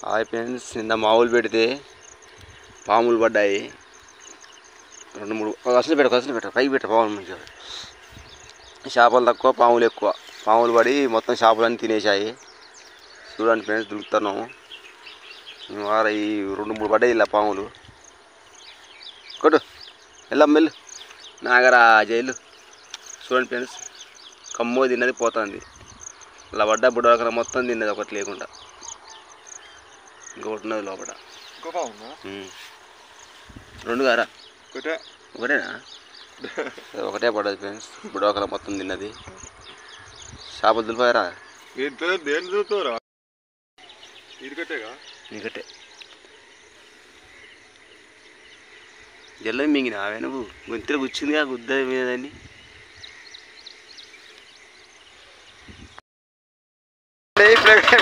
Hi friends, నిన్న మామూలు పెడితే పాములు పడ్డాయి. 2-3 కసలు పైకి పెట్ట పాములు మంచిగా. చేపలు తక్కువ, పాములు ఎక్కువ. పాములు పడి మొత్తం చేపలన్నీ తినేసాయి. చూడండి ఫ్రెండ్స్, దులుపుతున్నాము. ఈ 2-3 పడ్డాయి ఇలా పాములు. కొట్టు మెల్లు నాగరా జైలు. చూడండి ఫ్రెండ్స్, కమ్మో తిన్నది పోతుంది. ఇలా పడ్డా బుడ్డ మొత్తం తిన్నది, ఒకటి లేకుండా. ఇంకొకటి ఉన్నది లోపల. 2 కారా? ఒకటేనా? ఒకటే పడ్డది ఫ్రెండ్స్. బుడవకల మొత్తం తిన్నది. చేపలు దులిపారా? నీకట్టే జల్ల మింగిన అవే నువ్వు గొంతులో కూర్చుందిగా గుద్ద మీద దాన్ని.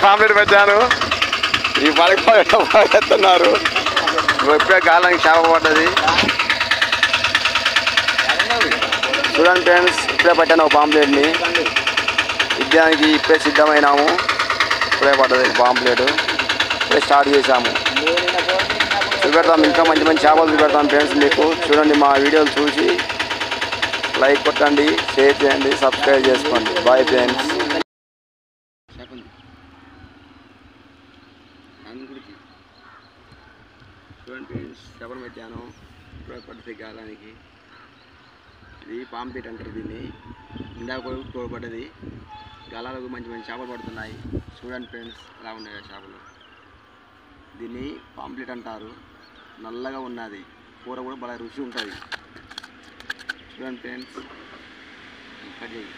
పాంప్లెట్ పెట్టాను. ఈ పడకపోతున్నారు. ఇప్పుడే గాలానికి చేప పడ్డది. చూడండి ఫ్రెండ్స్, ఇప్పుడే పట్టాను ఒక పాంప్లెట్ని. యుద్ధానికి ఇప్పుడే సిద్ధమైనాము. ఇప్పుడే పడ్డది పాంప్లెట్. ఇప్పుడే స్టార్ట్ చేసాము. చూపెడతాం, ఇంకా మంచి మంచి చేపలు చూపెడతాం ఫ్రెండ్స్ మీకు. చూడండి, మా వీడియోలు చూసి లైక్ కొట్టండి, షేర్ చేయండి, సబ్స్క్రైబ్ చేసుకోండి. Bye friends. చూడండి ఫ్రెండ్స్, చేపలు పెట్టాను. ఇప్పుడే పడ్డది గాలానికి. ఇది పాంప్లెట్ అంటారు దీన్ని. ఇందాక పడ్డది. గాలాలకు మంచి మంచి చేపలు పడుతున్నాయి. చూడండి ఫ్రెండ్స్, ఎలా ఉన్నాయి చేపలు. దీన్ని పాంప్లెట్ అంటారు. నల్లగా ఉన్నది, కూర కూడా బాగా రుచి ఉంటుంది. చూడండి ఫ్రెండ్స్, కట్ చేయి.